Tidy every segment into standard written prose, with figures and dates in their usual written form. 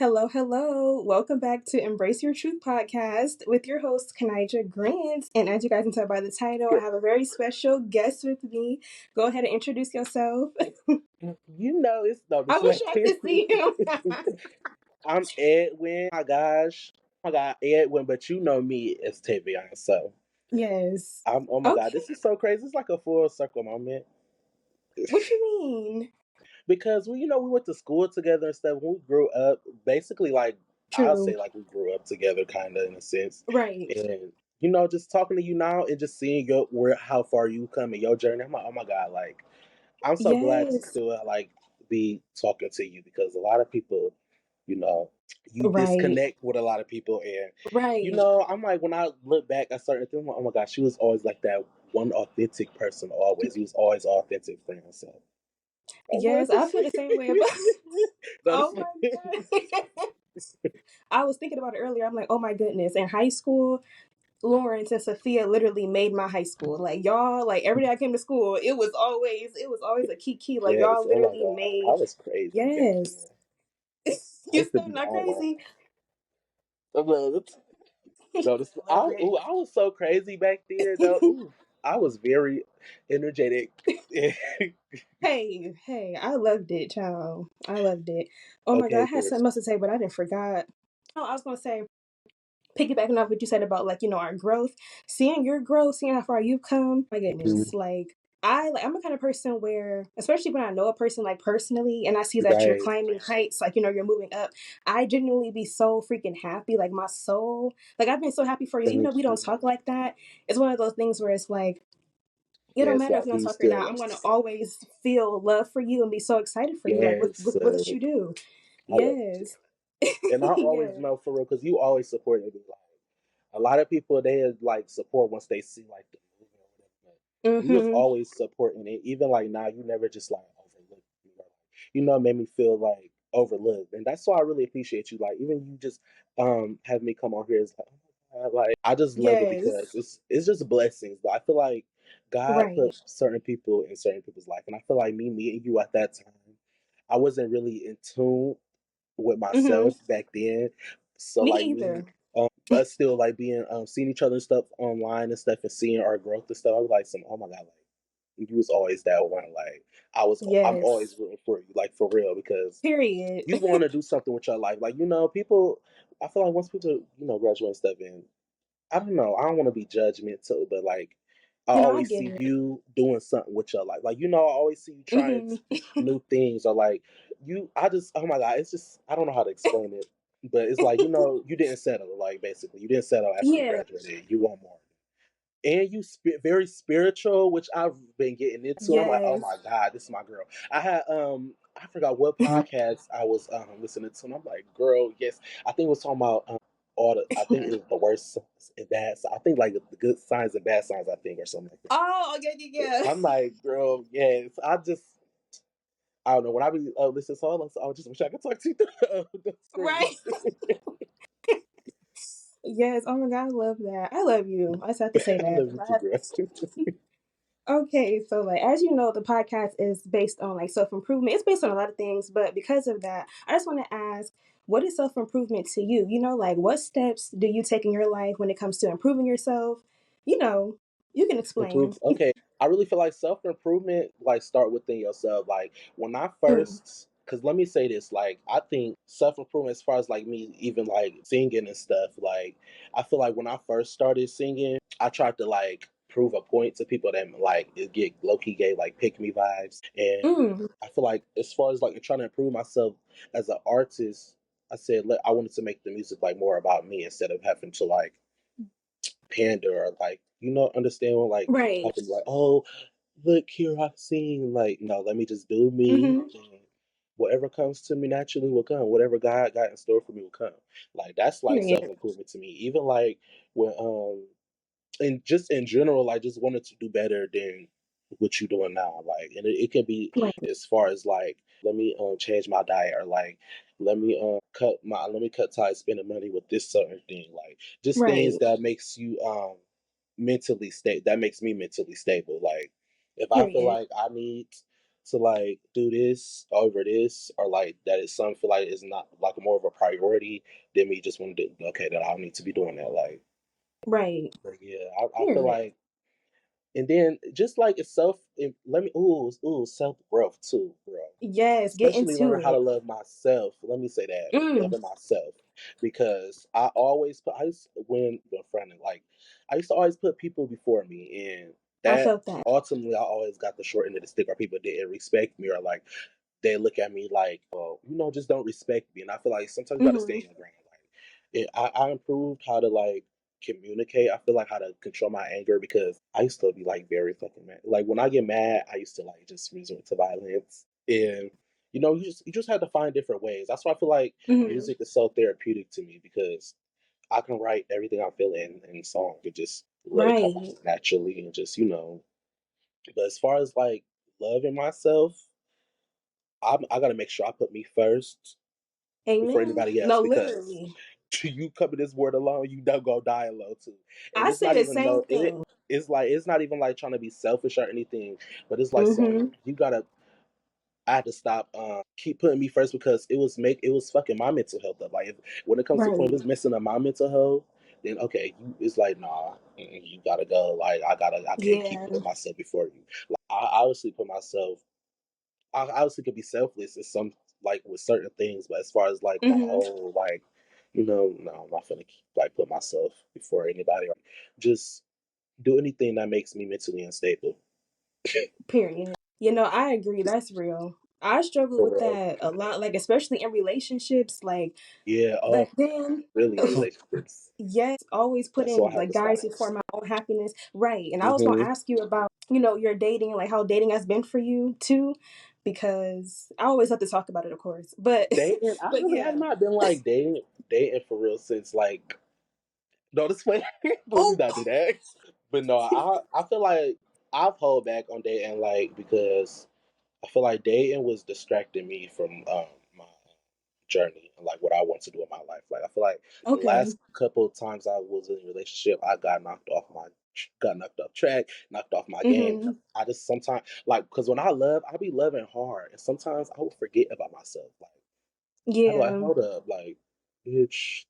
Hello, hello. Welcome back to Embrace Your Truth podcast with your host, Kanija Grant. And as you guys can tell by the title, I have a very special guest with me. Go ahead and introduce yourself. It's no I was shocked to disrespect. see him. I'm Edwin. My gosh. Oh my God, Edwin, but you know me as Tavion. So Yes. I'm oh my God, Okay. this is so crazy. It's like a full circle moment. What you mean? Because we went to school together and stuff. When we grew up, basically like I'll True. say like we grew up together kinda in a sense. Right. And just talking to you now and just seeing how far you come in your journey. I'm like, oh my God, like I'm so glad to Yes. still like be talking to you because a lot of people, you know, you Right. disconnect with a lot of people, and Right. I'm like when I look back at certain things, I'm like, oh my gosh, she was always like that one authentic person. Always, he was always authentic for himself. I wanted Yes, to I feel the say, same way about. no, Oh this my god. I was thinking about it earlier. I'm like, oh my goodness. In high school, Lawrence and Sophia literally made my high school. Like y'all, like every day I came to school, it was always a key. Like yes. y'all Oh my literally God, I made. was crazy back then. Yes. I You used to still be not on crazy? one. No, this I love I was so crazy back then though. it. Ooh, I was very energetic. Hey, I loved it, child. I loved it. Oh my god, I Okay, had Chris. something else to say, but I didn't forgot. Oh, I was gonna say, piggybacking off what you said about like our growth, seeing your growth, seeing how far you've come. My goodness, like I'm a kind of person where, especially when I know a person like personally, and I see that you're Right. climbing heights, like you're moving up, I genuinely be so freaking happy. Like my soul, like I've been so happy for you. Even though we don't talk like that, it's one of those things where it's like it don't Yes, matter if like we don't you talk right still now. I'm gonna always feel love for you and be so excited for you, like yes. with what you do. I love you too. Yes, And I always yeah. know for real because you always support me. Like a lot of people, they like support once they see like the movie or whatever. But you was Mm-hmm. always supporting it. Even like now, you never just like overlook me. Or, made me feel like overlooked, and that's why I really appreciate you. Like even you just have me come on here is like, oh my God, like I just love it because Yes. it's just blessings. But I feel like God Right. put certain people in certain people's life, and I feel like me meeting you at that time, I wasn't really in tune with Mm-hmm. myself back then. So Me like either. us still like being seeing each other and stuff online and stuff and seeing our growth and stuff. I was like, oh my God, like you was always that one. Like I'm Yes. always rooting for you, like for real, because Period. you want to do something with your life. Like people, I feel like once people graduate and stuff, and I don't know, I don't want to be judgmental, but like I I always get see it. you doing something with your life. Like I always see you trying Mm-hmm. new things or like you. I just oh my God, it's just I don't know how to explain it, but it's like you didn't settle. Like basically, you didn't settle after you Yeah. graduated. You want more, and you very spiritual, which I've been getting into. I'm like, oh Yes. my God, this is my girl. I forgot what podcast I was listening to, and I'm like, girl, yes, I think it was talking about I think it was the worst and bad. I think like the good signs and bad signs. I think or something like that. Oh, yeah. I'm like, girl, yes. I don't know. When I be listening to songs, I just wish I could talk to you through the screen. Right. Yes. Oh my god, I love that. I love you. I just have to say I that. love you too, girl. Okay, so like as you know, the podcast is based on like self improvement. It's based on a lot of things, but because of that, I just want to ask, what is self improvement to you? Like what steps do you take in your life when it comes to improving yourself? You know, you can explain. Improve. Okay, I really feel like self improvement like start within yourself. Like when I Mm, first, because let me say this, like I think self improvement as far as like me even like singing and stuff. Like I feel like when I first started singing, I tried to like prove a point to people that like it get low key gay like pick me vibes, and mm, I feel like as far as like trying to improve myself as an artist. I said I wanted to make the music like more about me instead of having to like pander or like understand when like right. talking like look here I sing like no let me just do me Hmm. and whatever comes to me naturally will come whatever God got in store for me will come like that's like Period. self-improvement to me even like when and just in general I just wanted to do better than what you're doing now like and it can be Right. as far as like let me change my diet or like let me cut ties spending money with this certain thing like just things Right. that makes you mentally stable that makes me mentally stable like if I feel Period. like I need to like do this over this, or like that it's something feel like is not like more of a priority than me just wanting to, okay, that I don't need to be doing that. Right. Like yeah, I feel Period. like, and then just like it's let me, ooh, self growth too, bro. Yes, get Especially into learning how to it. love myself. Let me say that, Mm, loving myself, because I used to, when friendly, like I used to always put people before me, and I that felt that. ultimately I always got the short end of the stick, or people didn't respect me, or like they look at me like, oh, just don't respect me. And I feel like sometimes you got to Hmm. stand your ground. Like, I improved how to like communicate. I feel like how to control my anger, because I used to be like very fucking mad. Like when I get mad, I used to like just resort to violence. And you just have to find different ways. That's why I feel like Hmm. music is so therapeutic to me, because I can write everything I'm feeling in song and just let it come out Right. naturally, and just. But as far as like loving myself, I gotta make sure I put me first before Amen. anybody else, No, because literally. you come in this world alone, you don't go die alone too. And I it's say not the even same no it. thing. It's not even like trying to be selfish or anything, but it's like Hmm. something you gotta. I had to stop, keep putting me first, because it was fucking my mental health up. Like when it comes to the point Right. of it's messing up my mental health, then okay, it's like nah, you gotta go. Like I can't keep Yeah. putting myself before you. Like I obviously put myself. I obviously could be selfless in some, like with certain things, but as far as like my Hmm. whole like, no, I'm not gonna keep, like put myself before anybody, or just do anything that makes me mentally unstable. Period. I agree. That's real. I struggle For with real. that a lot, like especially in relationships. Like Yeah. back Oh, then, really? In relationships. yes, always That's why putting I have like to guys stop. before my own happiness. Right. And I was gonna Hmm. ask you about, your dating, like how dating has been for you too, because I always have to talk about it, of course. But Dating. I but really have yeah. not been like dating for real since like. No, this way. Let me Oh. not do that. But no, I feel like I've held back on dating, like because I feel like dating was distracting me from my journey and like what I want to do in my life. Like I feel like the Okay. last couple of times I was in a relationship, I got knocked off track, knocked off my game. Hmm. I just sometimes like, because when I love, I be loving hard, and sometimes I will forget about myself. Like I be like, Yeah. hold up, like bitch,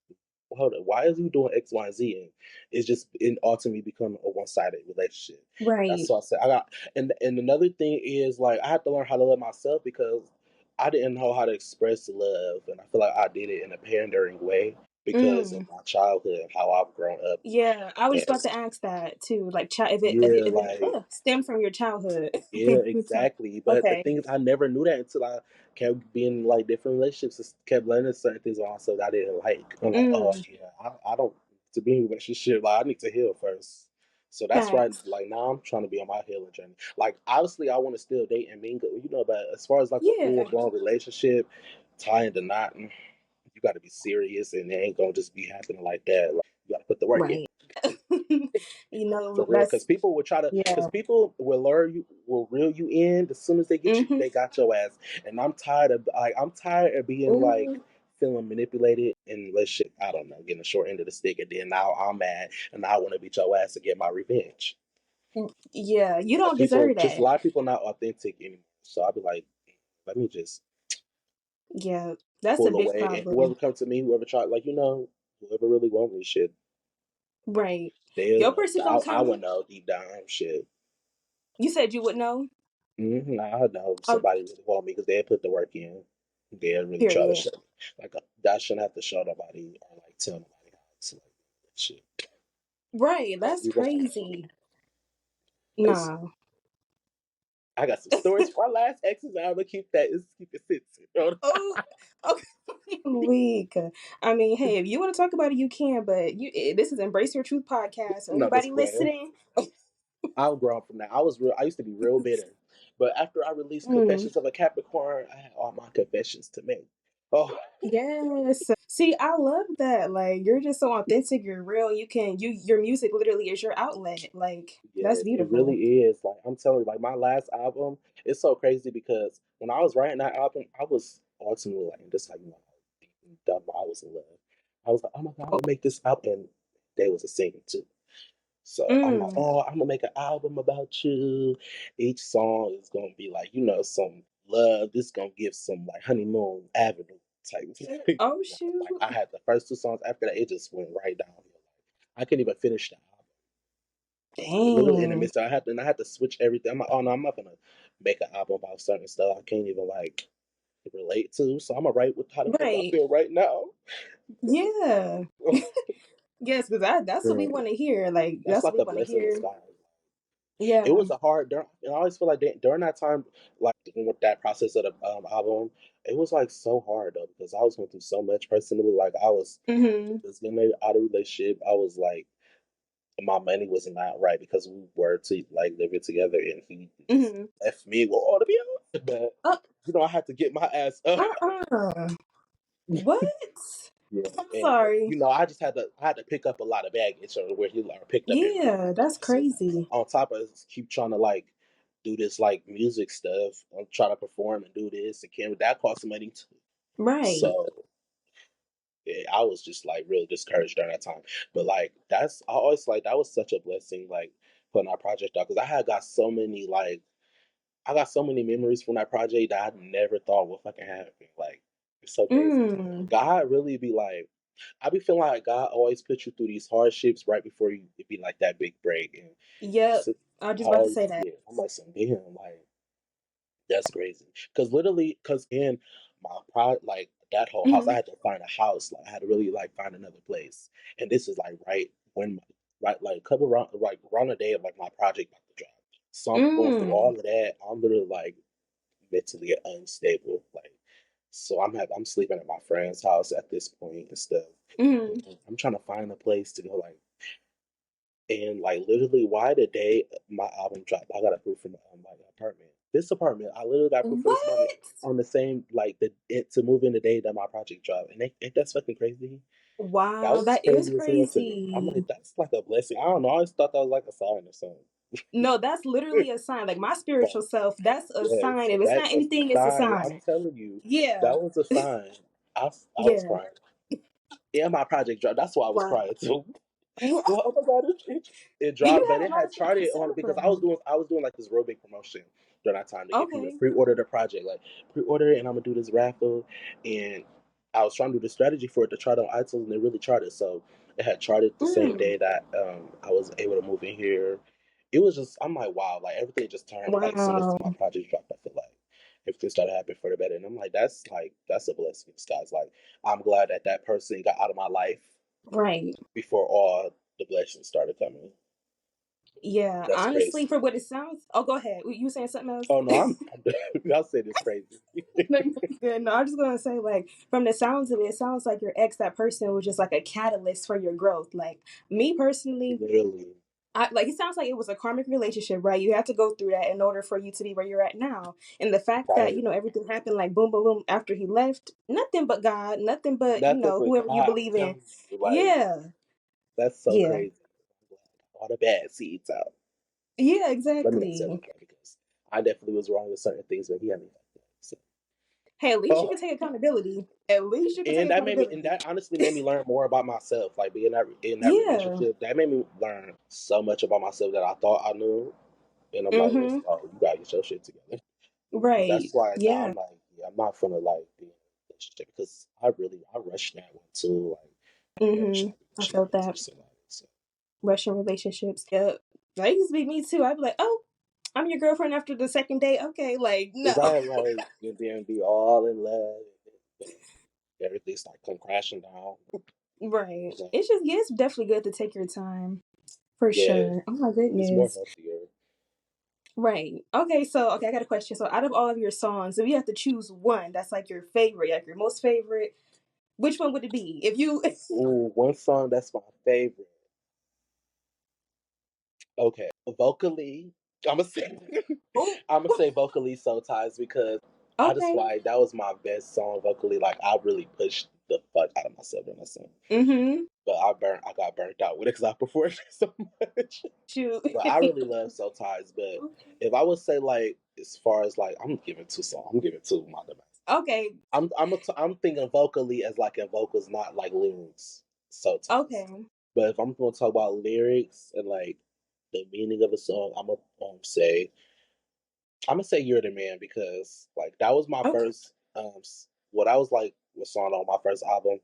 hold up, why is he doing X, Y, and Z? And it's just it ultimately become a one sided relationship. That's Right. what I said. I got, and another thing is like I have to learn how to love myself, because I didn't know how to express love, and I feel like I did it in a pandering way because of Mm. my childhood and how I've grown up. Yeah, I was just And about to ask that too. Like, if it if it, yeah, if it like stemmed from your childhood. yeah, exactly. But the Okay. thing is, I never knew that until I kept being in like different relationships, and kept learning certain things about myself that I didn't like. I'm like, oh Mm. yeah, I don't, to be in a relationship. Like I need to heal first. So that's right. Facts. Like now I'm trying to be on my healing journey. Like obviously I want to still date and mingle, but as far as like a full Yeah. blown relationship, tying the knot, you got to be serious, and it ain't gonna just be happening like that. Like you got to put the work in. Right. For real, because That's people will try to, because yeah. people will will reel you in as soon as they get you, Mhm. they got your ass. And I'm tired of being like Ooh. feeling manipulated and let's shit. I don't know, getting the short end of the stick, and then now I'm mad and I want to beat your ass to get my revenge. Yeah, you Like don't people, deserve just a that. lot of people not authentic anymore. So I'll be like, let me just Yeah, that's a pull big away, and whoever problem. comes to me, whoever try, like whoever really want me, shit, Right. Your they, person gonna I come. would know deep down, shit. You said you would know. I know Oh, somebody really want me because they put the work in. They really try to period. show me. Like that shouldn't have to show nobody or like tell nobody how to like shit. Right. That's You want crazy. because Nah. I got some stories for our last exes. I'm gonna keep that. Let's keep it sensitive. Oh. Okay. Weak. I mean, hey, if you want to talk about it, you can. But this is Embrace Your Truth podcast. So No, just anybody playing. listening? I'm grown from that. I used to be real bitter, but after I released Mm, Confessions of a Capricorn, I had all my confessions to make. Oh yes. See, I love that. Like, you're just so authentic. You're real. Your music literally is your outlet. Like, yeah, that's it beautiful. really is. Like I'm telling you, like my last album, it's so crazy because when I was writing that album, I was ultimately like, just like deep and dumb. I was in love. I was like, oh my god, I would make this album. And they was a singer too. So I'm like, Mm. oh, I'm gonna make an album about you. Each song is gonna be like, some love. This gonna give some like honeymoon avenue type thing. Oh Like shoot. I had the first two songs. After that, it just went right downhill. I couldn't even finish the album. Literally in the Dang. midst, I had to switch everything. I'm like, oh no, I'm not gonna make an album about certain stuff I can't even like relate to. So I'm gonna write with how the fuck I Right. feel right now. Yeah. Yes, because that's what we Girl, want to hear. Like that's that's what like we a want to blessing in hear. disguise. It Yeah. was a hard, and I always feel like during that time, like with that process of the album, it was like so hard though because I was going through so much personally. Like I was Mhm. just getting out of relationship. I was like, my money was not right because we were to like living together, and he just Mhm. left me with all the bills. But Uh. I had to get my ass up. Uh. What? Yeah, I'm and sorry. I just I had to pick up a lot of baggage or where he like picked up everything. Yeah, that's So crazy. on top of keep trying to like do this like music stuff, try to perform and do this and camera that costs money too. Right. So yeah, I was just like really discouraged during that time. But like I always like that was such a blessing like putting our project out because I got so many memories from that project that I never thought would fucking happen. Like it's so crazy. Mm. God really be like I be feeling like God always puts you through these hardships right before you it be like that big break and Yep. so I was I just about to always say that. yeah, I'm like some damn like that's crazy. Cause in my like that whole house, I Mhm. had to find a house. Like I had to really like find another place. And this is like right when right like a couple around like around the day of like my project about to drop. So I'm going through Mm. all of that. I'm literally like mentally unstable. Like so I'm sleeping at my friend's house at this point and stuff. Mhm. And I'm trying to find a place to go like and like literally, why the day my album dropped, I got approved for my apartment. This apartment, I literally got approved for this apartment What? on the same like to move in the day that my project dropped, and ain't that's fucking crazy. That Wow, was that is crazy as hell to me. I'm like, crazy. that's like a blessing. I don't know. I always thought that was like a sign or something. No, that's literally a sign. Like my spiritual But self, that's a yes, sign. If it's not that's a anything, it's a sign. I'm sign. telling you, Yeah. that was a sign. I was Yeah. crying. Yeah, my project dropped. That's why I was Wow. crying too. You Well, oh my god, it you dropped, but had a it lot had of things to charted on because celebrate. I was doing like this real big promotion during that time to get people to Okay. pre-order the project, like pre-order it, and I'm gonna do this raffle, and I was trying to do the strategy for it to chart on iTunes, and it really charted. So it had charted the same Mm. day that I was able to move in here. It was just I'm like wow, like everything just turned like as soon as Wow. my project dropped. I feel like everything started happening for the better, and I'm like that's a blessing in disguise. Like I'm glad that that person got out of my life Right. before all the blessings started coming. Yeah. That's Honestly, crazy. for what it sounds. Oh, go ahead. You were saying something else? Oh no, I'll say this crazy. Yeah, no, I'm just gonna say, like, from the sounds of it, it sounds like your ex, that person was just like a catalyst for your growth. Like me personally, Literally. like it sounds like it was a karmic relationship, right? You have to go through that in order for you to be where you're at now. And the fact that Right. everything happened like boom, boom, boom after he left, nothing but God, nothing but Nothing but whoever you God. I'm believe in. telling you, like, Yeah, that's so yeah, crazy. All the bad seeds out. yeah, Let me not say exactly. like that because I definitely was wrong with certain things, but he had me like that. So. Hey, at least you Oh, can take accountability. At least you can take and accountability. that honestly made me learn more about myself. Like being in that Yeah. relationship, that made me learn so much about myself that I thought I knew. And I'm like, Mm-hmm. listen, oh, you gotta get your shit together. That's Right. why now Yeah. I'm like, yeah, I'm not gonna like be in a relationship because I rushed that one too. Like I rushed Mm-hmm. that I relationship felt because that. of somebody. So Russian relationships. Yep. That used to be me too. I'd be like, oh, I'm your girlfriend after the second date. Okay, like no. right, like and then be all in love, and then everything start come crashing down. Right. So, It's just, yeah, it's definitely good to take your time. For yeah, sure. Oh my it's more goodness. healthier. Right. Okay, so I got a question. So out of all of your songs, if you have to choose one that's like your favorite, like your most favorite, which one would it be? If you Ooh, one song that's my favorite. Okay, vocally, I'm gonna say Oh, I'm gonna say vocally so ties because I just okay. feel like that was my best song vocally. Like I really pushed the fuck out of myself in that song. Mm-hmm. But I got burnt out with it because I performed it so much. Shoot. But I really love Soul Ties. But Okay. if I would say like as far as like I'm giving two songs, I'm giving two of my device. Okay. I'm thinking vocally as like in vocals, not like lyrics. Soul Ties. Okay. But if I'm gonna talk about lyrics and like the meaning of a song, I'm gonna say "You're the Man" because like that was my Okay. first what I was like was song on my first album,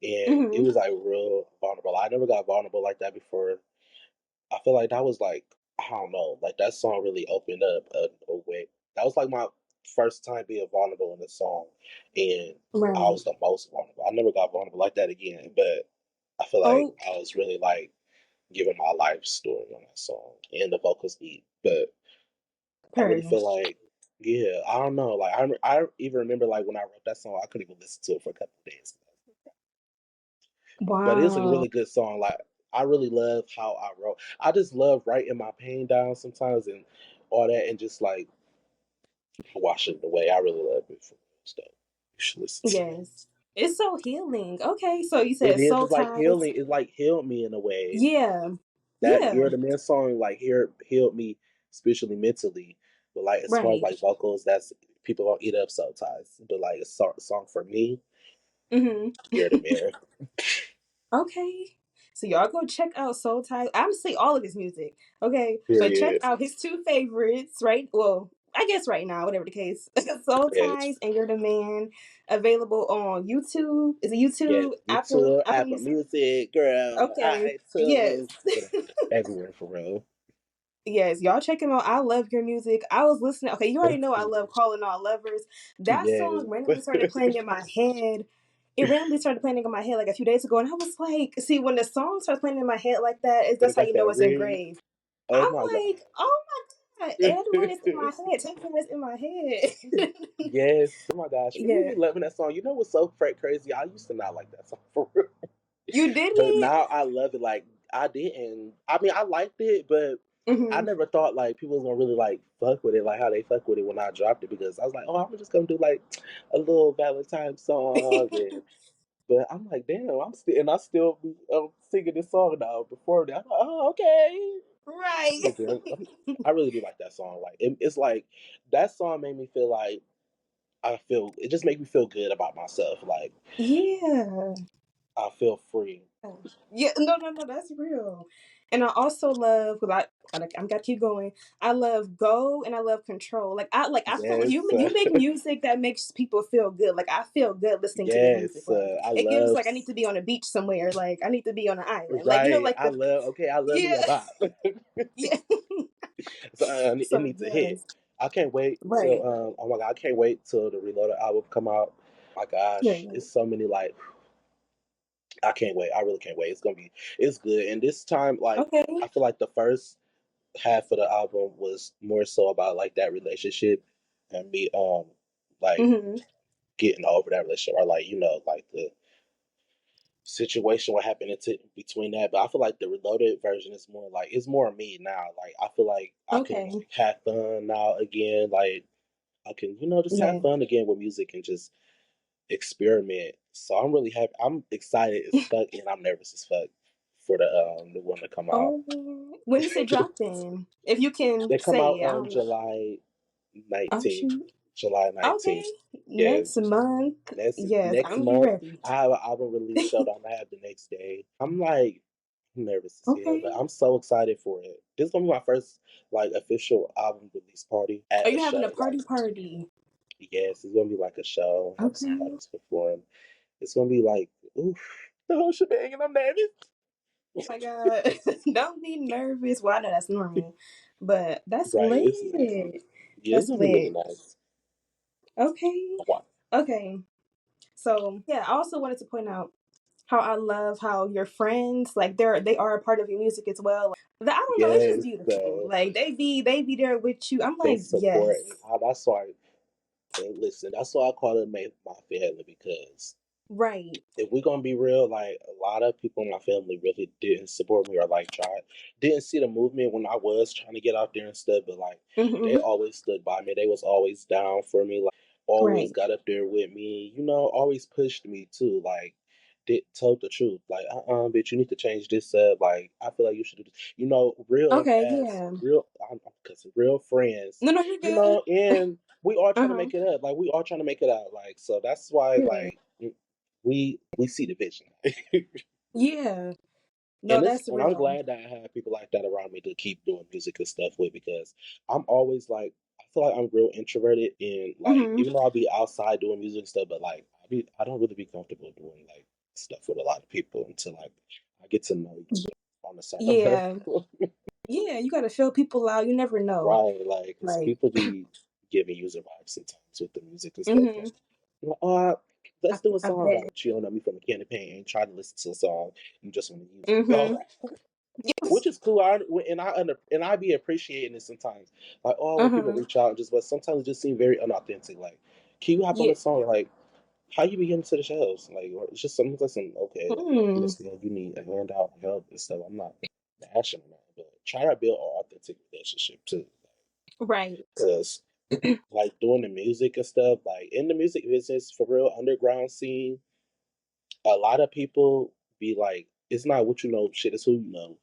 and it Mm-hmm. was like real vulnerable. I never got vulnerable like that before. I feel like that was like I don't know, like that song really opened up a way. That was like my first time being vulnerable in a song, and I Right. was the most vulnerable. I never got vulnerable like that again, but I feel like Oh, I was really like giving my life story on that song, and the vocals deep. But I really per. feel like, yeah, I don't know. Like I even remember like when I wrote that song, I couldn't even listen to it for a couple of days. But it's a Wow. really good song. Like I really love how I wrote. I just love writing my pain down sometimes and all that, and just like washing it away. I really love it for stuff. You should listen to it. Yes. It's so healing. Okay, so you It said is. soul It's like ties. healing. It like healed me in a way. Yeah. That "You're Yeah. the Man" song like here healed me spiritually, mentally. But like as far as Right. like vocals, that's people don't eat up soul ties. But like a song for me, Mm-hmm. "You're the Man." Okay. So y'all go check out Soul Ties. I'm see all of his music. Okay. But check Period. out his two favorites, right? Well, I guess right now, whatever the case. Soul Yes. Ties and You're the Man. Available on YouTube. Is it Yes. YouTube? YouTube, Apple Apple Music? Music, girl, Okay. Yes. iTunes, everywhere for real. Yes, y'all check him out. I love your music. I was listening. Okay, you already Thank know I you. love Calling All Lovers. That Yes. song randomly started playing in my head. It randomly started playing in my head like a few days ago, and I was like, see, when the song starts playing in my head like that, When that's it how got you know that it's ring. engraved. Oh I'm my god. like, oh my god, Edwin is in my head. Taking this in my head. Yes. Oh my gosh. Me Yeah. loving that song. You know what's so crazy? I used to not like that song for real. You But didn't? now I love it. Like I didn't. I mean, I liked it, but I Mm-hmm. never thought like people was gonna really like fuck with it, like how they fuck with it when I dropped it. Because I was like, oh, I'm just gonna do like a little Valentine song, and but I'm like, damn, I still be singing this song now. Before that, I'm like, oh, okay. Right. But then, I really do like that song. Like it's like that song made me feel like it just made me feel good about myself. Like Yeah. I feel free. Yeah, no, no, no, that's real. And I also love because I'm gotta keep going. I love Go and I love Control. I feel Yes, you make music that makes people feel good. Like I feel good listening to your music. yes. Like I it gives love like I need to be on a beach somewhere. Like I need to be on an island. Like right. like the I love me yeah a bop. yeah. So it So needs a hit. yes, I can't wait till right. oh my god, I can't wait till the Reloaded album come out. My gosh, Period. it's so many like I can't wait. I really can't wait. It's good. And this time like Okay. I feel like the first half of the album was more so about like that relationship and me like Hmm. getting over that relationship or like like the situation what happened between that. But I feel like the Reloaded version is more like it's more me now. Like I feel like I can Okay. have fun now again. Like I can just have Yeah. fun again with music and just experiment. So I'm really happy. I'm excited as fuck and I'm nervous as fuck for the new one to come out. Oh, when is it dropping? If you can They come say out it, I don't know. July Oh 19th. shoot. July Okay. 19th. Yeah. Next month. Yes, Next I'm gonna be month ready. I have an album release show that I'm gonna have the next day. I'm like nervous as hell, but Okay. I'm so excited for it. This is gonna be my first like official album release party Are at a you having a show. Like party? yes, it's gonna be like a show, have some Okay. artists perform. It's gonna be like oof the whole shebang and I'm nervous. Oh my god. Don't be nervous. Well, I know that's normal. But that's Right, it's not. lit. Yeah, it's That's gonna be really lit. nice. Okay. Wow. Okay. So yeah, I also wanted to point out how I love how your friends, like they are a part of your music as well. I don't know, it's just Yes, beautiful. Like they be there with you. I'm they like, support. yes. That's why. And listen, that's why I call it my family because Right. if we're gonna be real, like a lot of people in my family really didn't support me or like didn't see the movement when I was trying to get out there and stuff, but like they Hmm. always stood by me. They was always down for me, like always Right. got up there with me, always pushed me too, like did told the truth. Like, bitch, you need to change this up. Like, I feel like you should do this. Real Okay, as yeah. because real friends, No, no, you're good. and we all trying to Uh-huh. make it up. Like, we all trying to make it out. Like, so that's why, Period. like, we see the vision. Yeah. No, that's and I'm real. glad that I have people like that around me to keep doing music and stuff with because I'm always like I feel like I'm real introverted and like Hmm. even though I'll be outside doing music and stuff, but like I don't really be comfortable doing like stuff with a lot of people until like I get to know you on a certain Yeah. level. Yeah, you gotta feel people out. You never know. Right, like, cause Like, people be giving user vibes sometimes with the music and stuff. hmm. Like, oh, let's do a I song bet. about it. You don't know me from a can of paint and try to listen to a song. You just want to use it. Hmm. Which is cool. And I be appreciating it sometimes. Like, oh, when people Uh-huh. reach out, and just but sometimes it just seem very unauthentic. Like, can you hop on Yeah. the song? Like, how you be getting to the shows? Like, or it's just something like some okay. Like, I Mm. understand you need a handout, help, and stuff. I'm not bashing on that, but try to build an authentic relationship too. Right. Because like doing the music and stuff, like in the music business for real underground scene, a lot of people be like, it's not what you know, shit, it's who you know.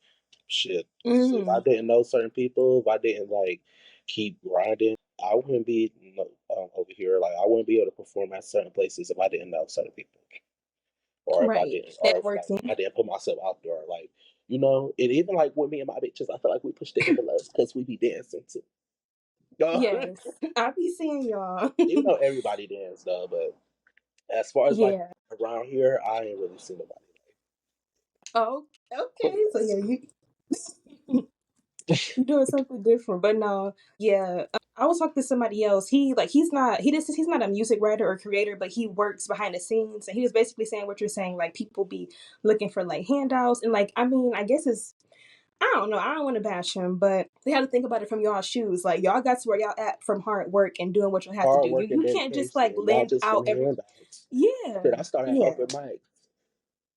Shit. So if I Mm. didn't know certain people, if I didn't like keep grinding, I wouldn't be over here. Like I wouldn't be able to perform at certain places if I didn't know certain people, or if I Right. didn't, or if like Networking. I didn't put myself out there. Like you know, and even like with me and my bitches, I feel like we push the envelopes because we be dancing too. Yes. I be seeing y'all. Even though everybody dance though, but as far as like Yeah. around here, I ain't really seen nobody Oh, like okay. So yeah, you doing something different. But no, yeah. I was talking to somebody else. He's not a music writer or creator, but he works behind the scenes. And he was basically saying what you're saying, like people be looking for like handouts and like I mean, I guess it's I don't know, I don't want to bash him, but they had to think about it from y'all's shoes. Like y'all got to where y'all at from hard work and doing what you have to do. hard You work and you can't just like dedication, not lend just out from every handouts. yeah. Shit, I started Yeah. helping Mike.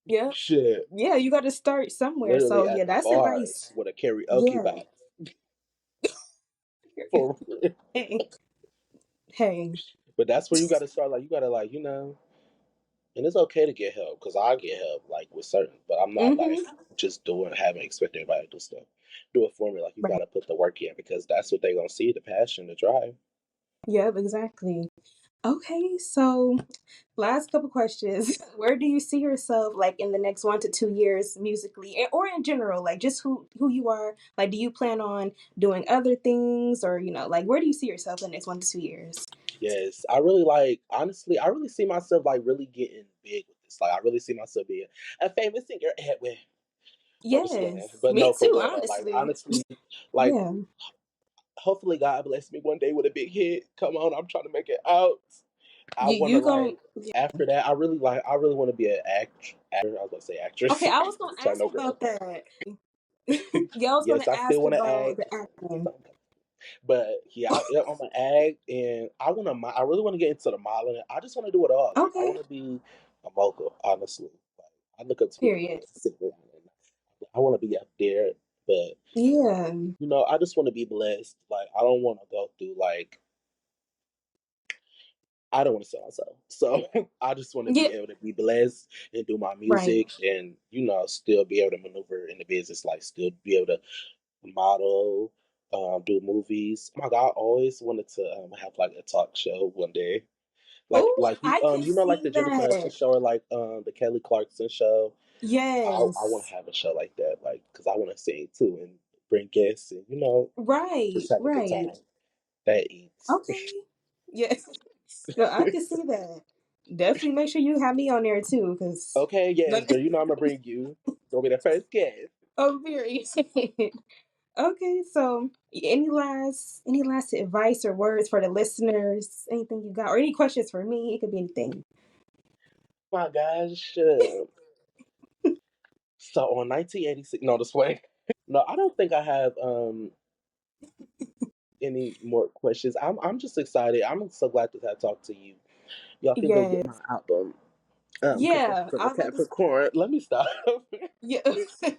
Yeah. Shit, Yeah, you got to start somewhere. literally So at yeah, the that's advice. bars with a karaoke Yeah. box for real. Hey, hey. But that's where you got to start. Like you got to like and it's okay to get help because I get help like with certain, but I'm not like Mm-hmm. just doing having expect everybody to do stuff. Do it for me. Like you got Right. to put the work in because that's what they gonna see the passion, the drive. Yep, exactly. Okay, so last couple questions. Where do you see yourself like in the next 1 to 2 years musically or in general? Like just who you are? Like do you plan on doing other things or like where do you see yourself in the next 1 to 2 years? Yes, I really like honestly, I really see myself like really getting big with this. Like I really see myself being a famous singer. Edwin. I'm just playing. Yes. But Me no, for too, real though. Like honestly. honestly, like Yeah. hopefully God bless me one day with a big hit. Come on, I'm trying to make it out. I wanna You going like after that, I really want to be an actor. I was gonna say actress. Okay, I was going to Sorry, ask no girl. about that. Yeah, I was going Yes, to I still ask want to about act. the acting. But yeah, I'm gonna act, and I really want to get into the modeling. I just want to do it all. Like I Okay. want to be a mogul, honestly. Like I look up to people Period. that sing, and I want to be up there. But Yeah. I just want to be blessed. Like I don't want to go through like I don't want to sell myself. So I just want to Yeah. be able to be blessed and do my Right. music, and still be able to maneuver in the business, like still be able to model, do movies. Oh my God, I always wanted to have like a talk show one day. Oh, I can Like see the Jennifer Hudson that. show or like the Kelly Clarkson show. I want to Yes. have a show like that, like because I want to sing too and bring guests and Right. just have a good Right. time. That eats. Okay. Yes. No, I can see that. Definitely make sure you have me on there too, because Okay, yes, girl. I'm gonna bring you. Gonna be the first guest. oh, very. Okay, so any last advice or words for the listeners? Anything you got, or any questions for me? It could be anything. My gosh. So on 1986, no, this way. No, I don't think I have any more questions. I'm just excited. I'm so glad to have talked to you. Y'all can go get my Yes. album. Yeah, Confessions of I a was about to. Capricorn. Let me stop. Yeah,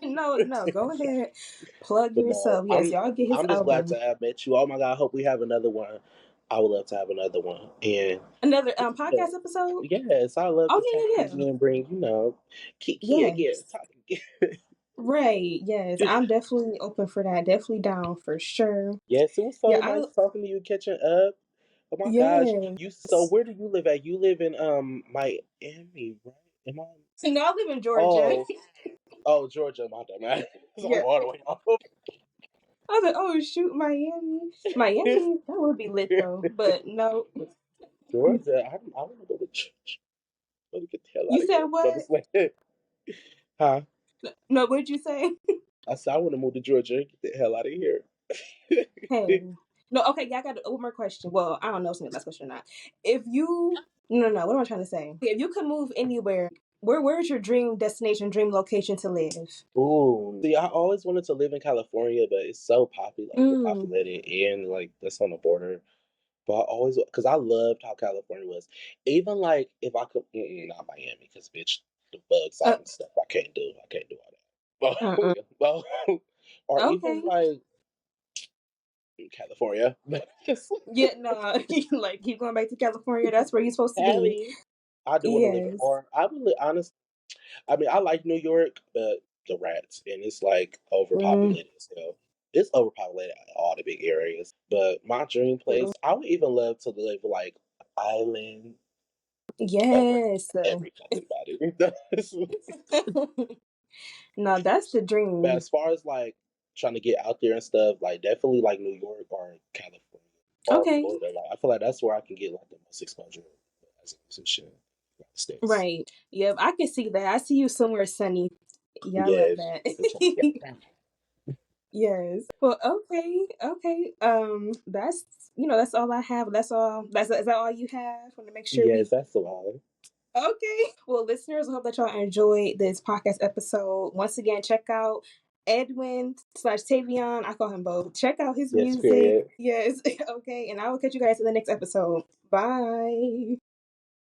no, no, go ahead, plug But no, yourself. Yes, y'all get his I'm just glad album. to have met you. Oh my God, I hope we have another one. I would love to have another one. And Another yeah, podcast episode. yes, I love to talk Oh to yeah, yeah, you and bring, Kiki yeah. again. Yes, Talk again. right. Yes, I'm definitely open for that. Definitely down for sure. Yes, it was Yeah, so I nice talking to you, catching up. Oh my gosh. So yes. where do you live at? You live in Miami, right? Am I So now I live in Georgia. Oh, Oh, Georgia, my dumb ass. I'm Yeah. all the way off. I was like, oh shoot, Miami. Miami, that would be lit though. But no. Georgia, I want to go to church. I want to get the hell You out of said here. No, what? just like, huh? No, what did you say? I said I want to move to Georgia and get the hell out of here. Hey. No, okay, yeah, I got one more question. Well, I don't know if it's my last question or not. If you no, what am I trying to say? If you could move anywhere, where's your dream destination, dream location to live? Ooh, see, I always wanted to live in California, but it's so Mm. populated, and like that's on the border. But I always, because I loved how California was. Even like if I could, not Miami, because bitch, the bugs Uh, out and stuff. I can't do all uh-uh. that. Well, or even Okay. like California. Yeah, no, like keep going back to California. That's where you're supposed to be. Cali, I do want to live there. Yes. Or I really honest. I mean, I like New York, but the rats and it's like Mm, overpopulated as hell. It's overpopulated in all the big areas. But my dream place, true. I would even love to live like an island somewhere Yes. every fucking body. No, that's the But dream. as far as like trying to get out there and stuff, like definitely like New York or California or Okay. Florida. Like I feel like that's where I can get like the most exposure as a musician in the United States. Right. Yep, I can see that. I see you somewhere sunny. Yeah, I love Yes, that. just trying to get around. Yes. Well, okay, okay. That's that's all I have. That's all. Is that all you have? Want to make sure Yes, we. that's the one. Okay. Well, listeners, I hope that y'all enjoyed this podcast episode. Once again, check out Edwin slash Tavion. I call him both. Check out his Yes, music. period. Yes. Okay. And I will catch you guys in the next episode. Bye.